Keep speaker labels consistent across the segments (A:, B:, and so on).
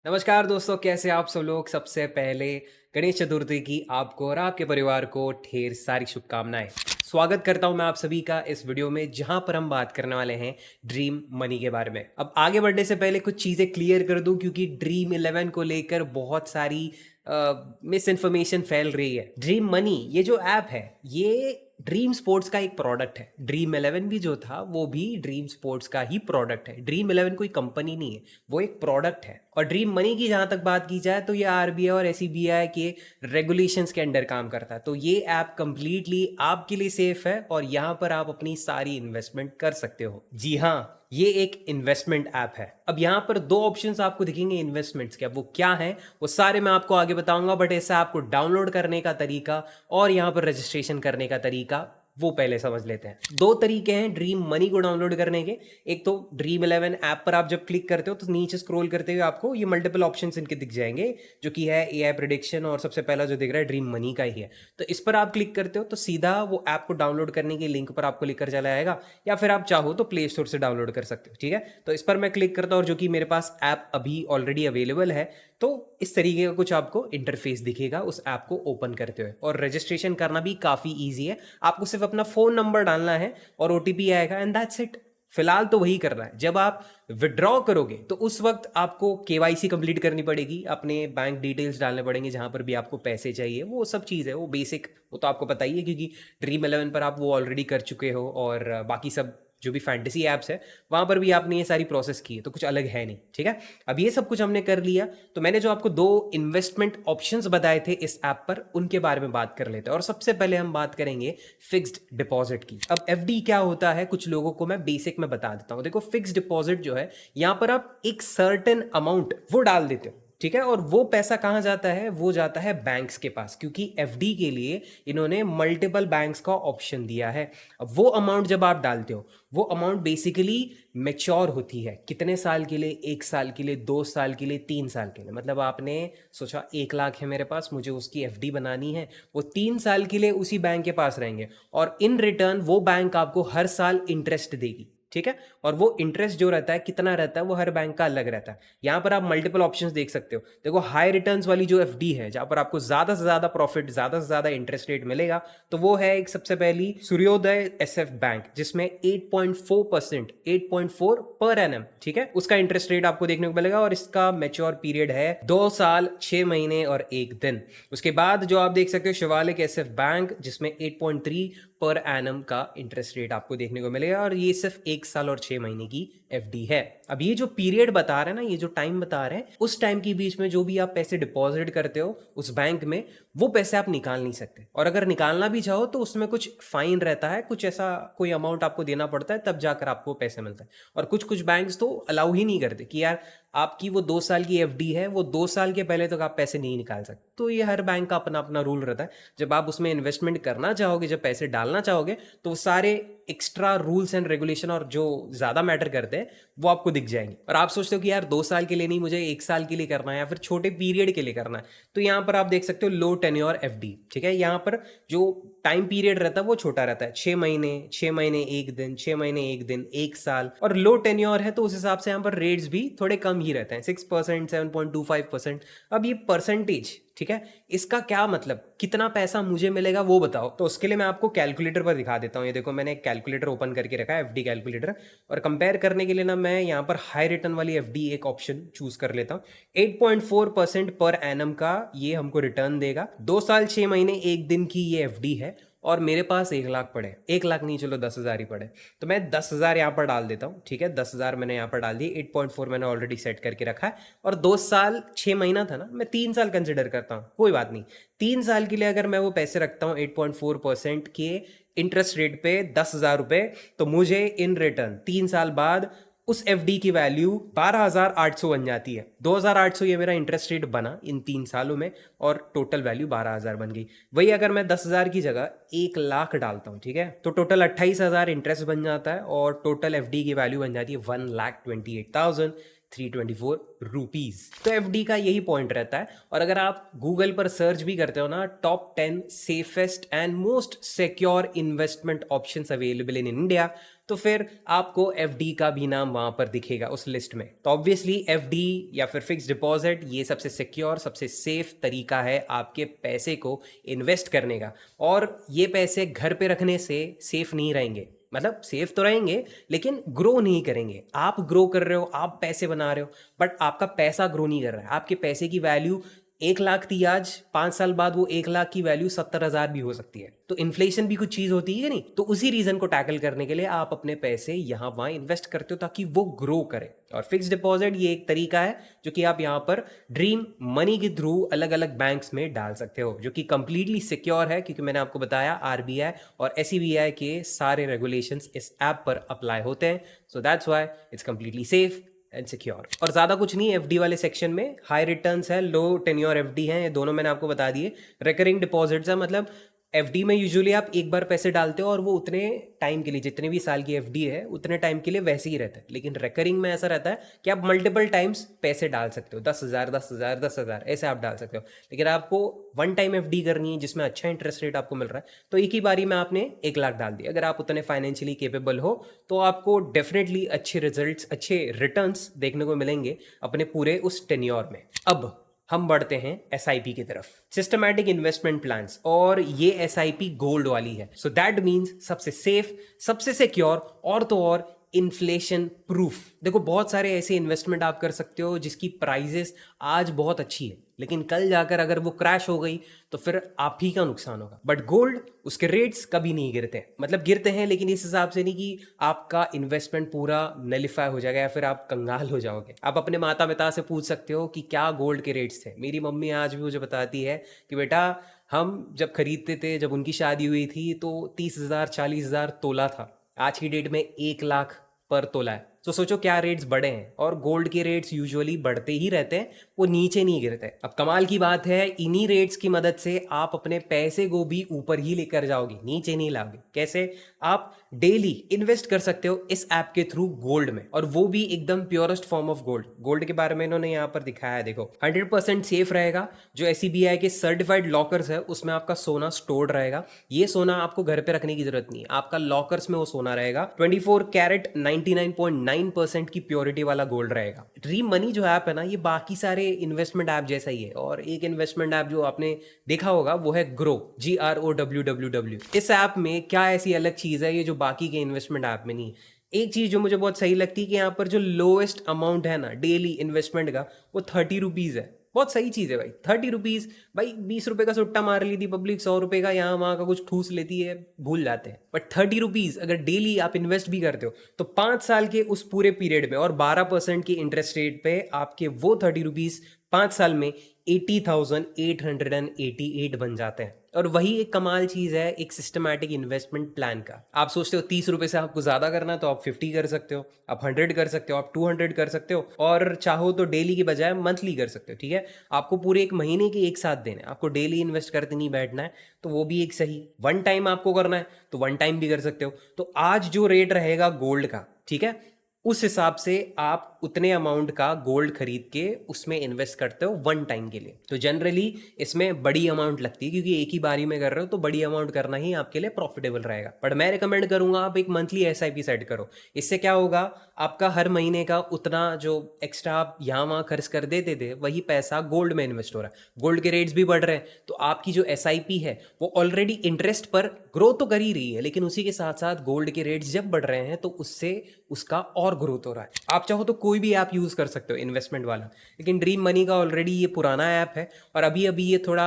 A: नमस्कार दोस्तों, कैसे आप सब लोग। सबसे पहले गणेश चतुर्थी की आपको और आपके परिवार को ढेर सारी शुभकामनाएं। स्वागत करता हूं मैं आप सभी का इस वीडियो में, जहां पर हम बात करने वाले हैं ड्रीम मनी के बारे में। अब आगे बढ़ने से पहले कुछ चीज़ें क्लियर कर दूं, क्योंकि ड्रीम 11 को लेकर बहुत सारी मिस इन्फॉर्मेशन फैल रही है। ड्रीम मनी ये जो ऐप है, ये ड्रीम स्पोर्ट्स का एक प्रोडक्ट है। ड्रीम 11 भी जो था वो भी ड्रीम स्पोर्ट्स का ही प्रोडक्ट है। ड्रीम 11 कोई कंपनी नहीं है, वो एक प्रोडक्ट है। और ड्रीम मनी की जहां तक बात की जाए तो ये आरबीआई और एसबीआई के रेगुलेशंस के अंडर काम करता है। तो ये ऐप कंप्लीटली आपके लिए सेफ है और यहाँ पर आप अपनी सारी इन्वेस्टमेंट कर सकते हो। जी हाँ, ये एक इन्वेस्टमेंट ऐप है। अब यहाँ पर दो ऑप्शंस आपको दिखेंगे इन्वेस्टमेंट्स के। अब वो क्या है वो सारे मैं आपको आगे बताऊंगा, बट ऐसे आपको डाउनलोड करने का तरीका और यहाँ पर रजिस्ट्रेशन करने का तरीका वो पहले समझ लेते हैं। दो तरीके हैं ड्रीम मनी को डाउनलोड करने के। एक तो ड्रीम 11 ऐप पर आप जब क्लिक करते हो तो नीचे स्क्रॉल करते हुए आपको ये मल्टीपल ऑप्शंस इनके दिख जाएंगे, जो कि है एआई प्रेडिक्शन, और सबसे पहला जो दिख रहा है ड्रीम मनी का ही है। तो इस पर आप क्लिक करते हो तो सीधा वो ऐप को डाउनलोड करने के लिंक पर आपको लेकर चला जाएगा, या फिर आप चाहो तो प्ले स्टोर से डाउनलोड कर सकते हो। ठीक है, तो इस पर मैं क्लिक करता हूँ, और जो कि मेरे पास ऐप अभी ऑलरेडी अवेलेबल है। तो इस तरीके का कुछ आपको इंटरफेस दिखेगा उस ऐप को ओपन करते हुए। और रजिस्ट्रेशन करना भी काफ़ी ईजी है। आपको सिर्फ अपना फ़ोन नंबर डालना है और ओटीपी आएगा, एंड दैट्स इट। फिलहाल तो वही करना है। जब आप विड्रॉ करोगे तो उस वक्त आपको केवाईसी कंप्लीट करनी पड़ेगी, अपने बैंक डिटेल्स डालने पड़ेंगे, जहां पर भी आपको पैसे चाहिए। वो सब चीज़ है, वो बेसिक, वो तो आपको पता ही है, क्योंकि ड्रीम 11 पर आप वो ऑलरेडी कर चुके हो। और बाकी सब जो भी फैंटेसी ऐप्स है वहां पर भी आपने ये सारी प्रोसेस की है, तो कुछ अलग है नहीं। ठीक है, अब ये सब कुछ हमने कर लिया, तो मैंने जो आपको दो इन्वेस्टमेंट ऑप्शंस बताए थे इस ऐप पर, उनके बारे में बात कर लेते हैं। और सबसे पहले हम बात करेंगे फिक्स्ड डिपॉजिट की। अब एफडी क्या होता है, कुछ लोगों को मैं बेसिक में बता देता हूं। देखो, फिक्स्ड डिपॉजिट जो है, यहां पर आप एक सर्टेन अमाउंट वो डाल देते हो। ठीक है, और वो पैसा कहाँ जाता है, वो जाता है बैंक्स के पास, क्योंकि एफडी के लिए इन्होंने मल्टीपल बैंक्स का ऑप्शन दिया है। अब वो अमाउंट जब आप डालते हो, वो अमाउंट बेसिकली मेच्योर होती है। कितने साल के लिए? 1 साल के लिए, 2 साल के लिए, 3 साल के लिए। मतलब आपने सोचा 1 लाख है मेरे पास, मुझे उसकी एफडी बनानी है, वो 3 साल के लिए उसी बैंक के पास रहेंगे, और इन रिटर्न वो बैंक आपको हर साल इंटरेस्ट देगी। ठीक है, और वो इंटरेस्ट जो रहता है, कितना रहता है, वो हर बैंक का अलग रहता है। यहां पर आप मल्टीपल ऑप्शंस देख सकते हो। देखो, हाई रिटर्न्स वाली जो एफडी है, जहां पर आपको ज्यादा से ज्यादा प्रॉफिट, ज्यादा से ज्यादा इंटरेस्ट रेट मिलेगा, तो वो है एक सबसे पहली सूर्योदय एसएफ बैंक, जिसमें 8.4%, 8.4 पर एनएम, ठीक है, उसका इंटरेस्ट रेट आपको देखने को मिलेगा। और इसका मैच्योर पीरियड है 2 साल 6 महीने और 1 दिन। उसके बाद जो आप देख सकते हो शिवालिक एसएफ बैंक, जिसमें 8.3 पर एनम का इंटरेस्ट रेट आपको देखने को मिलेगा, और ये सिर्फ 1 साल और 6 महीने की एफडी है। अब ये जो पीरियड बता रहे हैं ना, ये जो टाइम बता रहे हैं, उस टाइम के बीच में जो भी आप पैसे डिपॉजिट करते हो उस बैंक में, वो पैसे आप निकाल नहीं सकते। और अगर निकालना भी चाहो तो उसमें कुछ फाइन रहता है, कुछ ऐसा कोई अमाउंट आपको देना पड़ता है, तब जाकर आपको पैसे मिलता है। और कुछ कुछ बैंक्स तो अलाउ ही नहीं करते कि यार आपकी वो 2 साल की एफडी है, वो 2 साल के पहले तक आप पैसे नहीं निकाल सकते। तो ये हर बैंक का अपना अपना रूल रहता है। जब आप उसमें इन्वेस्टमेंट करना चाहोगे, जब पैसे डालना चाहोगे, तो वो सारे एक्स्ट्रा रूल्स एंड रेगुलेशन और जो ज्यादा मैटर करते हैं वो आपको दिख जाएंगे। और आप सोचते हो कि यार 2 साल के लिए नहीं, मुझे 1 साल के लिए करना है, या फिर छोटे पीरियड के लिए करना है, तो यहाँ पर आप देख सकते हो लो टेन्योर एफडी। ठीक है, यहाँ पर जो टाइम पीरियड रहता है वो छोटा रहता है, 6 महीने, 6 महीने 1 दिन, 6 महीने 1 दिन, 1 साल। और लो टेन्योर है तो उस हिसाब से यहाँ पर रेट्स भी थोड़े कम ही रहते हैं, 6%, 7.25%। अब ये परसेंटेज, ठीक है, इसका क्या मतलब, कितना पैसा मुझे मिलेगा वो बताओ। तो उसके लिए मैं आपको कैलकुलेटर पर दिखा देता हूँ। ये देखो, मैंने एक कैलकुलेटर ओपन करके रखा है, एफडी कैलकुलेटर। और कंपेयर करने के लिए ना, मैं यहाँ पर हाई रिटर्न वाली एफडी एक ऑप्शन चूज कर लेता हूँ। 8.4% पर एनम का ये हमको रिटर्न देगा। 2 साल 6 महीने 1 दिन की ये एफडी है, और मेरे पास 1 लाख पड़े, 1 लाख नहीं, चलो 10,000 ही पड़े, तो मैं 10,000 यहाँ पर डाल देता हूँ। ठीक है, 10,000 मैंने यहाँ पर डाल दिए। 8.4 मैंने ऑलरेडी सेट करके रखा है, और 2 साल 6 महीना था ना, मैं 3 साल कंसिडर करता हूँ, कोई बात नहीं। 3 साल के लिए अगर मैं वो पैसे रखता हूँ 8.4% के इंटरेस्ट रेट पे, 10,000 रुपये, तो मुझे इन रिटर्न 3 साल बाद उस एफडी की वैल्यू 12,800 बन जाती है। 2,800 ये मेरा इंटरेस्ट रेट बना इन 3 सालों में, और टोटल वैल्यू 12,000 बन गई। वही अगर मैं 10,000 की जगह 1 लाख डालता हूँ, ठीक है, तो टोटल 28,000 इंटरेस्ट बन जाता है, और टोटल एफडी की वैल्यू बन जाती है 1,28,324 रुपीज। तो एफडी का यही पॉइंट रहता है। और अगर आप गूगल पर सर्च भी करते हो ना, top 10 safest and most secure investment options available in India, तो फिर आपको एफडी का भी नाम वहां पर दिखेगा उस लिस्ट में। तो ऑब्वियसली एफडी या फिर फिक्स डिपॉजिट ये सबसे सिक्योर, सबसे सेफ तरीका है आपके पैसे को इन्वेस्ट करने का। और ये पैसे घर पे रखने से सेफ नहीं रहेंगे, मतलब सेफ तो रहेंगे लेकिन ग्रो नहीं करेंगे। आप ग्रो कर रहे हो, आप पैसे बना रहे हो, बट आपका पैसा ग्रो नहीं कर रहा है। आपके पैसे की वैल्यू 1 लाख थी आज, 5 साल बाद वो 1 लाख की वैल्यू 70,000 भी हो सकती है। तो इन्फ्लेशन भी कुछ चीज होती है नहीं। तो उसी रीजन को टैकल करने के लिए आप अपने पैसे यहाँ वहां इन्वेस्ट करते हो ताकि वो ग्रो करे। और फिक्स डिपॉजिट ये एक तरीका है जो कि आप यहाँ पर ड्रीम मनी के थ्रू अलग अलग बैंक्स में डाल सकते हो, जो कि कंप्लीटली सिक्योर है, क्योंकि मैंने आपको बताया आरबीआई और एसईबीआई के सारे रेगुलेशंस इस ऐप पर अप्लाई होते हैं। So that's why it's completely safe and secure. और ज्यादा कुछ नहीं, एफडी वाले सेक्शन में हाई रिटर्न्स है, लो टेन्योर एफडी है, ये दोनों मैंने आपको बता दिए। रिकरिंग डिपॉजिट्स है, मतलब एफडी में यूजुअली आप एक बार पैसे डालते हो और वो उतने टाइम के लिए, जितने भी साल की एफडी है उतने टाइम के लिए वैसे ही रहता है। लेकिन रिकरिंग में ऐसा रहता है कि आप मल्टीपल टाइम्स पैसे डाल सकते हो, 10,000 10,000 10,000 ऐसे आप डाल सकते हो। लेकिन आपको वन टाइम एफडी करनी है जिसमें अच्छा इंटरेस्ट रेट आपको मिल रहा है, तो एक ही बारी में आपने 1 लाख डाल दिया। अगर आप उतने फाइनेंशियली केपेबल हो तो आपको डेफिनेटली अच्छे रिजल्ट्स, अच्छे रिटर्न्स देखने को मिलेंगे अपने पूरे उस टेन्योर में। अब हम बढ़ते हैं एसआईपी की तरफ, सिस्टमैटिक इन्वेस्टमेंट प्लान्स। और ये एसआईपी गोल्ड वाली है, सो दैट मीन्स सबसे सेफ, सबसे सिक्योर और तो और इन्फ्लेशन प्रूफ। देखो बहुत सारे ऐसे इन्वेस्टमेंट आप कर सकते हो जिसकी प्राइजेस आज बहुत अच्छी है, लेकिन कल जाकर अगर वो क्रैश हो गई तो फिर आप ही का नुकसान होगा। बट गोल्ड, उसके रेट्स कभी नहीं गिरते, मतलब गिरते हैं लेकिन इस हिसाब से नहीं कि आपका इन्वेस्टमेंट पूरा नलिफाई हो जाएगा या फिर आप कंगाल हो जाओगे। आप अपने माता पिता से पूछ सकते हो कि क्या गोल्ड के रेट्स थे। मेरी मम्मी आज भी मुझे बताती है कि बेटा हम जब खरीदते थे, जब उनकी शादी हुई थी तो 30,000 40,000 तोला था, आज की डेट में 1 लाख पर तोला है। तो सोचो क्या रेट्स बढ़े हैं। और गोल्ड के रेट्स यूजुअली बढ़ते ही रहते हैं, वो नीचे नहीं गिरते। अब कमाल की बात है, इन्हीं रेट्स की मदद से आप अपने पैसे को भी ऊपर ही लेकर जाओगे, नीचे नहीं लाओगे। कैसे? आप डेली इन्वेस्ट कर सकते हो इस ऐप के थ्रू गोल्ड में, और वो भी एकदम purest form of gold. Gold के बारे में इन्होंने यहाँ पर दिखाया है, देखो 100% सेफ रहेगा। जो एसईबीआई के सर्टिफाइड लॉकर्स है उसमें आपका सोना स्टोर्ड रहेगा। ये सोना आपको घर पे रखने की जरूरत नहीं है, आपका लॉकर्स में वो सोना रहेगा। 24 कैरेट 99.9% की प्योरिटी वाला गोल्ड रहेगा। ड्रीम मनी जो ऐप है ना, ये बाकी सारे इन्वेस्टमेंट ऐप जैसा ही है। और एक इन्वेस्टमेंट ऐप जो आपने देखा होगा वो है ग्रो, GROWWW। इस ऐप में क्या ऐसी अलग चीज है ये जो बाकी के इन्वेस्टमेंट ऐप में नहीं है? एक चीज जो मुझे बहुत सही लगती है कि यहाँ पर जो लोएस्ट अमाउंट है ना डेली इन्वेस्टमेंट का, वो 30 रुपीज है। बहुत सही चीज है भाई, 30 रुपीज। भाई 20 रुपए का सुट्टा मार ली थी पब्लिक, 100 रुपए का यहाँ वहां का कुछ ठूस लेती है, भूल जाते हैं। बट 30 रुपीज अगर डेली आप इन्वेस्ट भी करते हो तो 5 साल के उस पूरे पीरियड में और 12% की इंटरेस्ट रेट पे आपके वो 30 रुपीज 5 साल में 80,888 बन जाते हैं। और वही एक कमाल चीज है एक सिस्टमैटिक इन्वेस्टमेंट प्लान का। आप सोचते हो 30 रुपए से आपको ज्यादा करना है तो आप 50 कर सकते हो, आप 100 कर सकते हो, आप 200 कर सकते हो, और चाहो तो डेली की बजाय मंथली कर सकते हो। ठीक है, आपको पूरे एक महीने के एक साथ देना है, आपको डेली इन्वेस्ट करते नहीं बैठना है, तो वो भी एक सही। वन टाइम आपको करना है तो वन टाइम भी कर सकते हो। तो आज जो रेट रहेगा गोल्ड का, ठीक है, उस हिसाब से आप उतने अमाउंट का गोल्ड खरीद के उसमें इन्वेस्ट करते हो वन टाइम के लिए। तो जनरली इसमें बड़ी अमाउंट लगती है, क्योंकि एक ही बारी में कर रहे हो तो बड़ी अमाउंट करना ही आपके लिए प्रॉफिटेबल रहेगा। बट मैं रिकमेंड करूंगा आप एक मंथली एसआईपी सेट करो। इससे क्या होगा, आपका हर महीने का उतना जो एक्स्ट्रा आप यहाँ वहाँ खर्च कर देते थे वही पैसा गोल्ड में इन्वेस्ट हो रहा है। गोल्ड के रेट्स भी बढ़ रहे हैं तो आपकी जो एसआईपी है वो ऑलरेडी इंटरेस्ट पर ग्रो तो कर ही रही है, लेकिन उसी के साथ साथ गोल्ड के रेट्स जब बढ़ रहे हैं तो उससे उसका और ग्रोथ हो रहा है। आप चाहो तो कोई भी ऐप यूज कर सकते हो इन्वेस्टमेंट वाला, लेकिन ड्रीम मनी का ऑलरेडी ये पुराना ऐप है और अभी अभी ये थोड़ा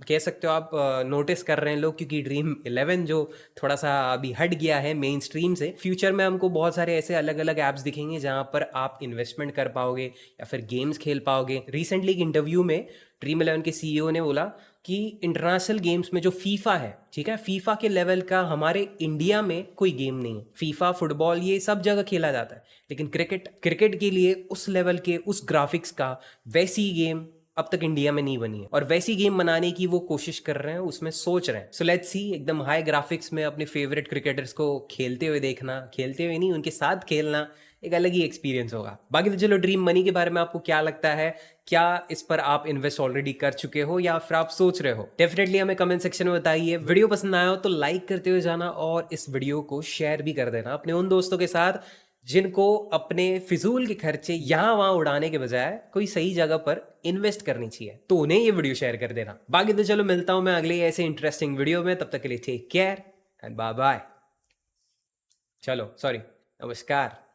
A: कह सकते हो आप नोटिस कर रहे हैं लोग, क्योंकि ड्रीम 11 जो थोड़ा सा अभी हट गया है मेन स्ट्रीम से। फ्यूचर में हमको बहुत सारे ऐसे अलग अलग ऐप्स दिखेंगे जहां पर आप इन्वेस्टमेंट कर पाओगे या फिर गेम्स खेल पाओगे। रिसेंटली एक इंटरव्यू में ड्रीम 11 के सीईओ ने बोला कि इंटरनेशनल गेम्स में जो फीफा है, ठीक है, फीफा के लेवल का हमारे इंडिया में कोई गेम नहीं है। फीफा, फुटबॉल ये सब जगह खेला जाता है, लेकिन क्रिकेट के लिए उस लेवल के, उस ग्राफिक्स का वैसी गेम अब तक इंडिया में नहीं बनी है। और वैसी गेम बनाने की वो कोशिश कर रहे हैं, उसमें सोच रहे हैं। सो लेट्स सी, एकदम हाई ग्राफिक्स में अपने फेवरेट क्रिकेटर्स को खेलते हुए देखना, खेलते हुए नहीं उनके साथ खेलना, एक अलग ही एक्सपीरियंस होगा। बाकी तो चलो ड्रीम मनी के बारे में आपको क्या लगता है, क्या इस पर आप इन्वेस्ट ऑलरेडी कर चुके हो या फिर आप सोच रहे हो, डेफिनेटली हमें कमेंट सेक्शन में बताइए। वीडियो पसंद आया हो तो लाइक करते हुए जाना और इस वीडियो को शेयर भी कर देना अपने उन दोस्तों के साथ जिनको अपने फिजूल के खर्चे यहाँ वहां उड़ाने के बजाय कोई सही जगह पर इन्वेस्ट करनी चाहिए, तो उन्हें ये वीडियो शेयर कर देना। बाकी तो चलो मिलता हूं मैं अगले ऐसे इंटरेस्टिंग वीडियो में, तब तक के लिए take care and bye bye. चलो सॉरी, नमस्कार।